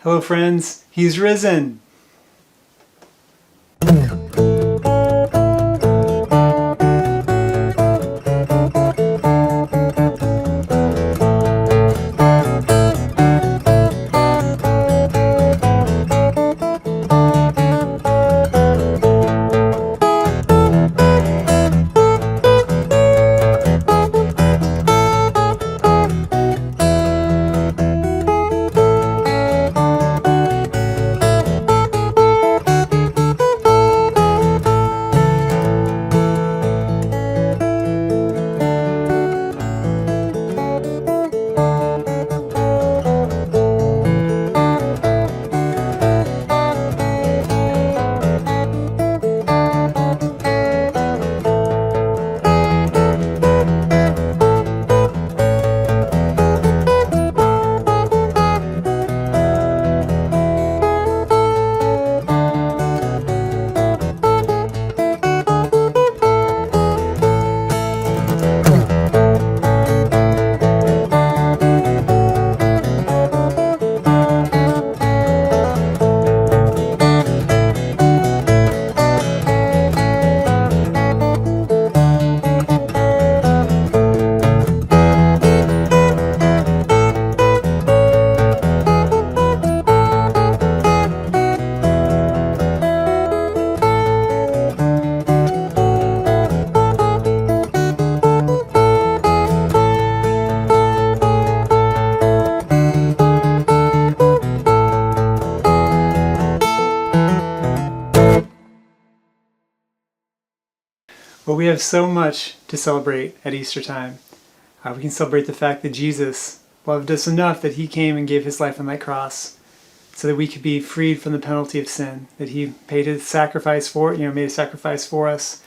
Hello friends, He's risen! Well, we have so much to celebrate at Easter time. We can celebrate the fact that Jesus loved us enough that He came and gave His life on that cross so that we could be freed from the penalty of sin, that He paid His sacrifice for, made a sacrifice for us.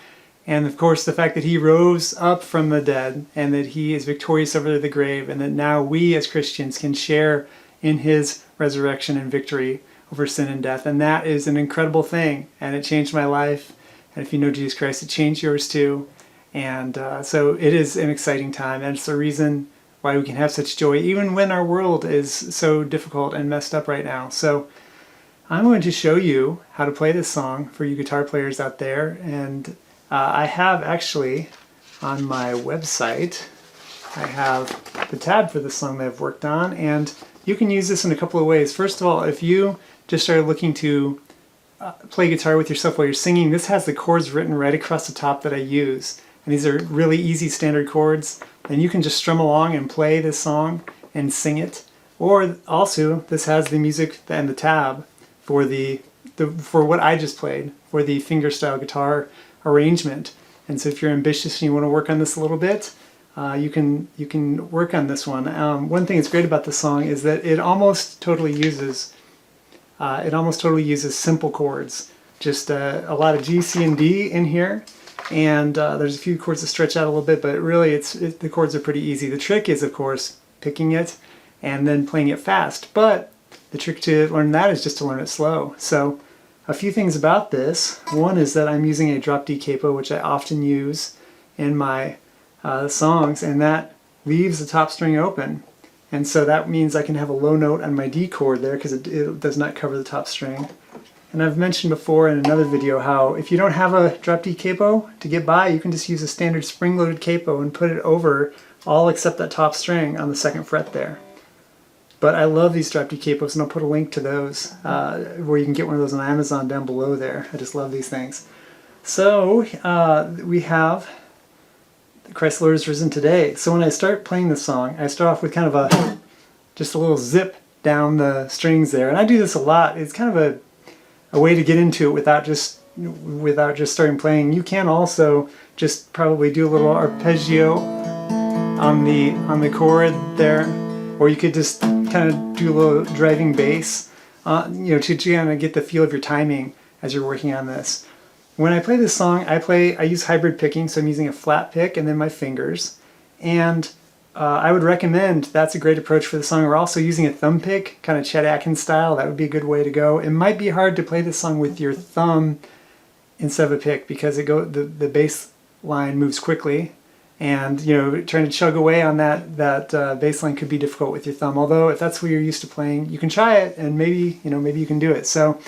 And of course, the fact that He rose up from the dead and that He is victorious over the grave, and that now we as Christians can share in His resurrection and victory over sin and death. And that is an incredible thing, and it changed my life. And if you know Jesus Christ, it changed yours too. And so it is an exciting time. And it's the reason why we can have such joy, even when our world is so difficult and messed up right now. So I'm going to show you how to play this song for you guitar players out there. And I have actually on my website, I have the tab for this song that I've worked on. And you can use this in a couple of ways. First of all, if you just started looking to play guitar with yourself while you're singing, this has the chords written right across the top that I use. And these are really easy standard chords. And you can just strum along and play this song and sing it. Or also, this has the music and the tab for for what I just played, for the fingerstyle guitar arrangement. And so if you're ambitious and you want to work on this a little bit, you can work on this one. One thing that's great about this song is that it almost totally uses simple chords. Just a lot of G, C, and D in here, and there's a few chords that stretch out a little bit, but really the chords are pretty easy. The trick is, of course, picking it and then playing it fast, but the trick to learn that is just to learn it slow. So a few things about this. One is that I'm using a drop D capo, which I often use in my songs, and that leaves the top string open. And so that means I can have a low note on my D chord there because it does not cover the top string. And I've mentioned before in another video how if you don't have a drop D capo to get by, you can just use a standard spring-loaded capo and put it over all except that top string on the 2nd fret there. But I love these drop D capos, and I'll put a link to those where you can get one of those on Amazon down below there. I just love these things. So we have Christ the Lord is risen today. So when I start playing this song, I start off with kind of just a little zip down the strings there. And I do this a lot. It's kind of a way to get into it without just starting playing. You can also just probably do a little arpeggio on the chord there, or you could just kind of do a little driving bass, to kind of get the feel of your timing as you're working on this. When I play this song, I use hybrid picking, so I'm using a flat pick and then my fingers. And I would recommend that's a great approach for the song. We're also using a thumb pick, kind of Chet Atkins style. That would be a good way to go. It might be hard to play this song with your thumb instead of a pick because the bass line moves quickly, And trying to chug away on that bass line could be difficult with your thumb. Although if that's what you're used to playing, you can try it, and maybe you can do it. So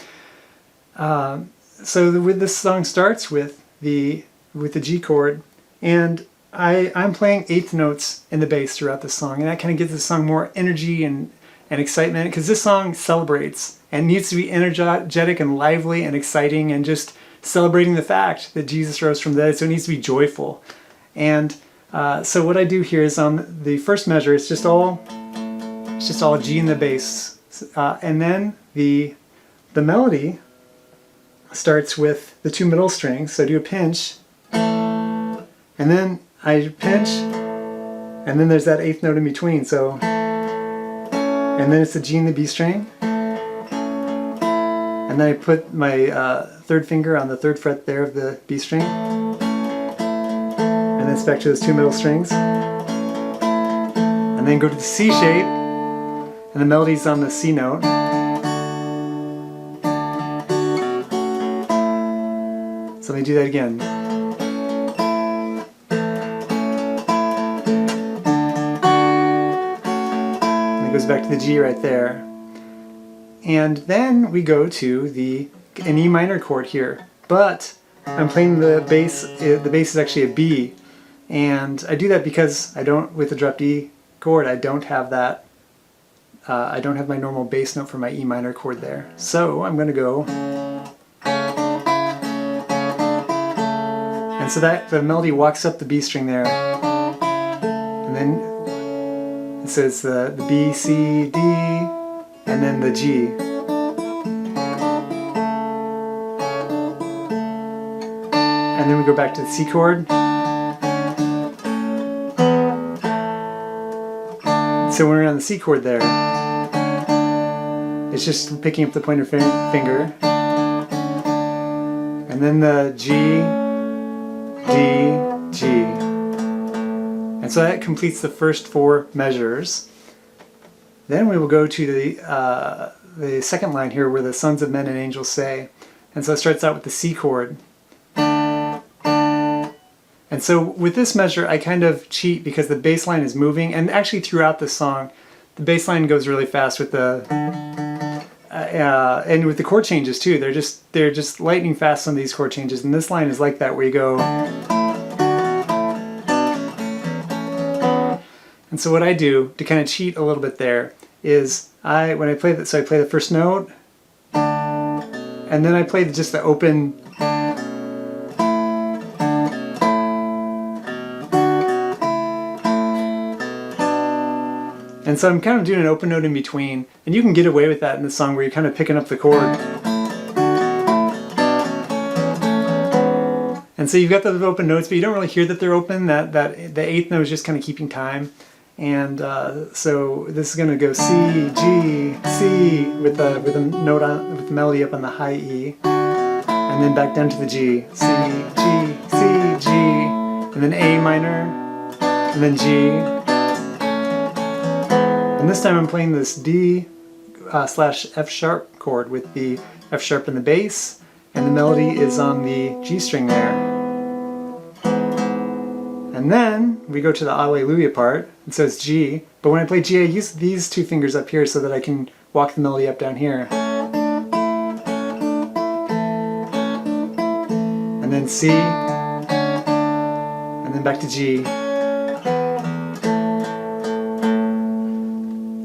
with this song starts with the G chord, and I'm playing eighth notes in the bass throughout the song, and that kind of gives the song more energy and excitement, because this song celebrates and needs to be energetic and lively and exciting and just celebrating the fact that Jesus rose from the dead. So it needs to be joyful. And so what I do here is on the first measure, it's just all G in the bass, and then the melody starts with the two middle strings. So I do a pinch, and then I pinch, and then there's that eighth note in between. So, and then it's the G in the B string, and then I put my third finger on the third fret there of the B string, and then it's back to those two middle strings, and then go to the C shape, and the melody's on the C note. So let me do that again. And it goes back to the G right there. And then we go to an E minor chord here. But I'm playing the bass. The bass is actually a B. And I do that because with the dropped E chord, I don't have that. I don't have my normal bass note for my E minor chord there. So I'm going to go. And so that the melody walks up the B string there, and then it says the B, C, D, and then the G. And then we go back to the C chord. So when we're on the C chord there, it's just picking up the pointer finger, and then the G, D, G. And so that completes the first four measures. Then we will go to the second line here, where the sons of men and angels say. And so it starts out with the C chord. And so with this measure, I kind of cheat because the bass line is moving, and actually throughout the song, the bass line goes really fast with and with the chord changes too. They're just lightning fast on these chord changes, and this line is like that, where you go. And so what I do to kind of cheat a little bit there is I play the first note, and then I play just the open. And so I'm kind of doing an open note in between, and you can get away with that in the song where you're kind of picking up the chord. And so you've got those open notes, but you don't really hear that they're open. That the eighth note is just kind of keeping time. And so this is going to go C, G, C with the note on, with the melody up on the high E, and then back down to the G, C, G, C, G, and then A minor, and then G. And this time I'm playing this D slash F sharp chord with the F sharp in the bass, and the melody is on the G string there. And then we go to the Alleluia part, and so it's G, but when I play G I use these two fingers up here so that I can walk the melody up down here. And then C, and then back to G.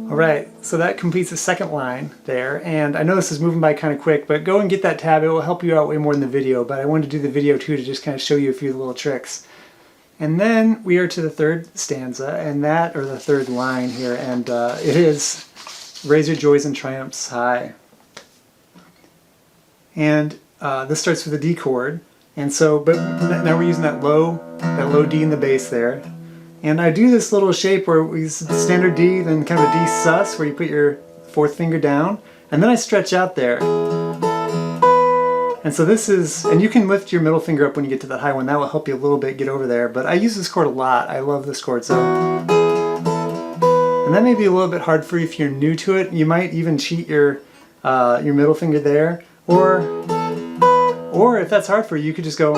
Alright, so that completes the second line there, and I know this is moving by kind of quick, but go and get that tab. It will help you out way more than the video, but I wanted to do the video too to just kind of show you a few little tricks. And then we are to the third stanza, and or the third line here, and it is raise your joys and triumphs high. And this starts with a D chord, and so, but now we're using that low D in the bass there. And I do this little shape where we use the standard D, then kind of a D sus, where you put your fourth finger down, and then I stretch out there. And so this is, and you can lift your middle finger up when you get to the high one. That will help you a little bit get over there. But I use this chord a lot. I love this chord. So, and that may be a little bit hard for you if you're new to it. You might even cheat your middle finger there, or if that's hard for you, you could just go.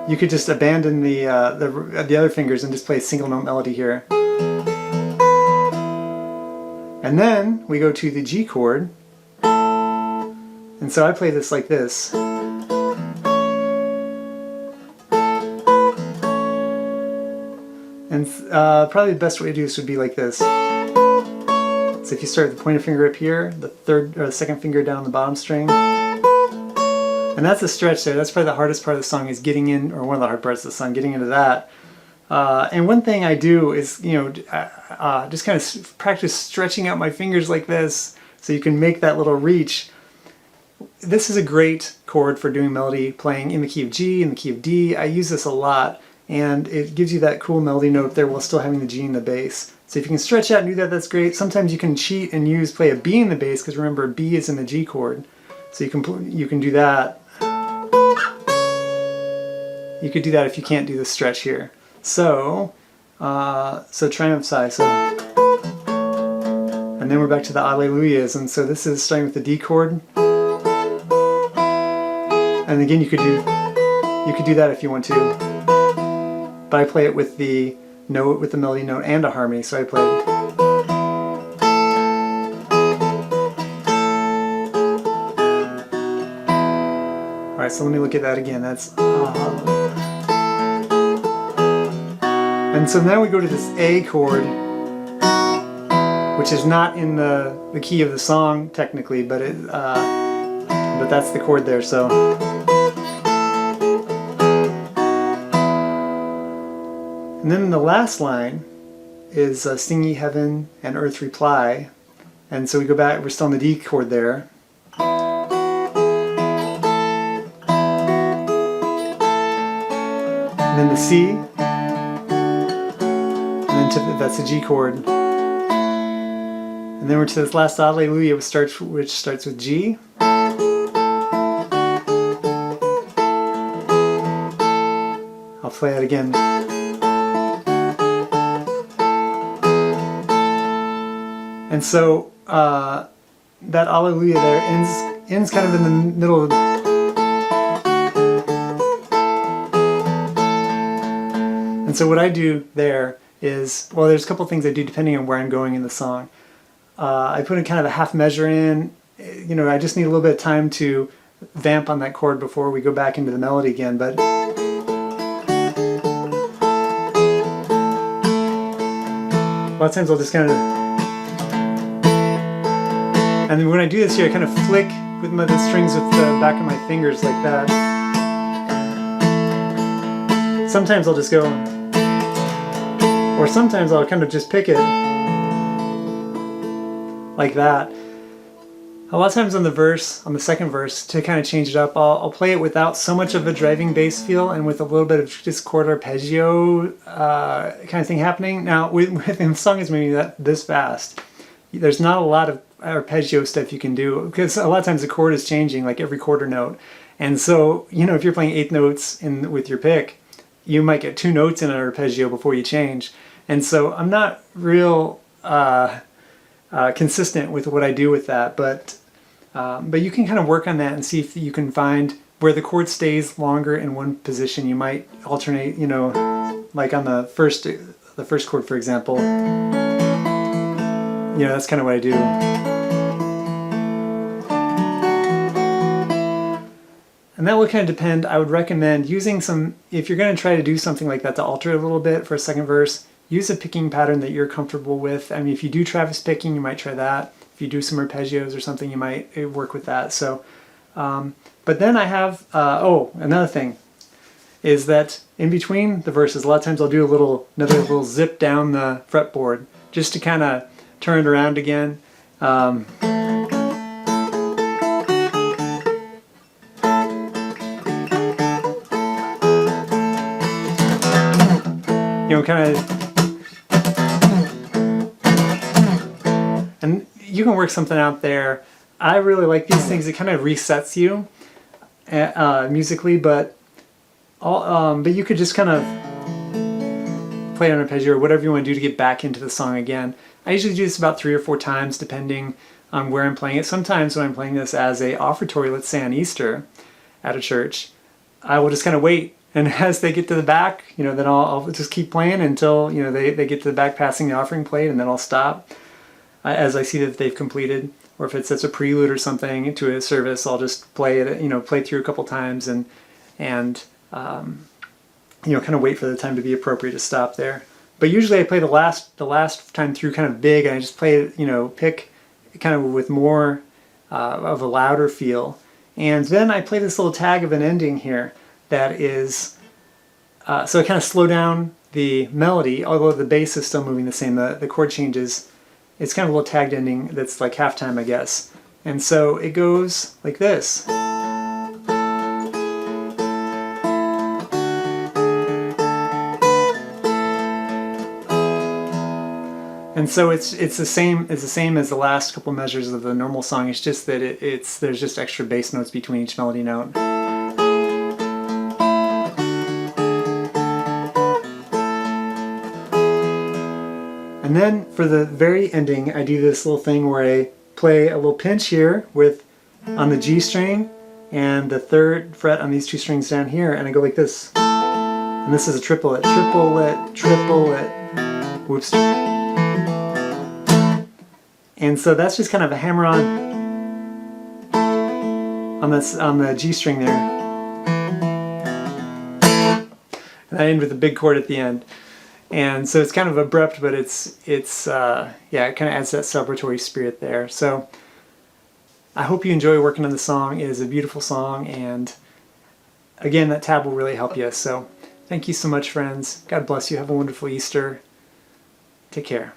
you could just abandon the other fingers and just play a single note melody here. And then we go to the G chord. And so I play this like this. And probably the best way to do this would be like this. So if you start with the pointer finger up here, the third or the second finger down the bottom string. And that's a stretch there. That's probably the hardest part of the song, is getting in, or one of the hard parts of the song, getting into that. And one thing I do is, just kind of practice stretching out my fingers like this so you can make that little reach. This is a great chord for doing melody playing in the key of G, in the key of D. I use this a lot, and it gives you that cool melody note there while still having the G in the bass. So if you can stretch out and do that, that's great. Sometimes you can cheat and play a B in the bass, because remember, B is in the G chord. So you can do that. You could do that if you can't do the stretch here. So triumph sigh. And then we're back to the Alleluias, and so this is starting with the D chord. And again, you could do that if you want to. But I play it with the note, with the melody note and a harmony, so I play it. Alright, so let me look at that again. That's and so now we go to this A chord, which is not in the key of the song technically, but that's the chord there. So, and then the last line is "Sing ye heaven and earth reply," and so we go back. We're still on the D chord there. And then the C, and then that's the G chord. And then we're to this last Alleluia, which starts with G. I'll play it again. And so that Alleluia there ends kind of in the middle of. And so what I do there is, well, there's a couple things I do depending on where I'm going in the song. I put in kind of a half measure in. I just need a little bit of time to vamp on that chord before we go back into the melody again. But a lot of times I'll just kind of, and then when I do this here, I kind of flick with the strings with the back of my fingers like that. Sometimes I'll just go, or sometimes I'll kind of just pick it like that. A lot of times on the second verse, to kind of change it up, I'll play it without so much of a driving bass feel and with a little bit of just chord arpeggio kind of thing happening. Now, when the song is moving this fast, there's not a lot of arpeggio stuff you can do, because a lot of times the chord is changing like every quarter note. And so, if you're playing 8 notes with your pick, you might get 2 notes in an arpeggio before you change. And so I'm not real consistent with what I do with that, but you can kind of work on that and see if you can find where the chord stays longer in one position. You might alternate, like on the first chord, for example. That's kind of what I do. And that would kind of depend. I would recommend using if you're going to try to do something like that to alter it a little bit for a second verse, use a picking pattern that you're comfortable with. I mean, if you do Travis picking, you might try that. If you do some arpeggios or something, you might work with that. So, but then I have, another thing is that in between the verses, a lot of times I'll do another little zip down the fretboard just to kind of turn it around again. Kind of, and you can work something out there. I really like these things. It kind of resets you musically, but you could just kind of play on arpeggio or whatever you want to do to get back into the song again. I usually do this about 3 or 4 times depending on where I'm playing it. Sometimes when I'm playing this as a offertory, let's say on Easter at a church, I will just kind of wait And as they get to the back, then I'll just keep playing until, they get to the back passing the offering plate, and then I'll stop as I see that they've completed. Or if it's a prelude or something to a service, I'll just play it, play through a couple times and kind of wait for the time to be appropriate to stop there. But usually I play the last time through kind of big, and I just play it, pick kind of with more of a louder feel. And then I play this little tag of an ending here that is, so I kind of slow down the melody, although the bass is still moving the same, the chord changes. It's kind of a little tagged ending that's like halftime, I guess. And so it goes like this. And so it's the same as the last couple measures of the normal song. It's just that there's just extra bass notes between each melody note. And then for the very ending, I do this little thing where I play a little pinch here on the G string and the 3rd fret on these 2 strings down here, and I go like this. And this is a triplet, triplet, triplet, whoops. And so that's just kind of a hammer on the G string there. And I end with a big chord at the end. And so it's kind of abrupt, but it kind of adds that celebratory spirit there. So I hope you enjoy working on the song. It is a beautiful song, and again, that tab will really help you. So thank you so much, friends. God bless you. Have a wonderful Easter. Take care.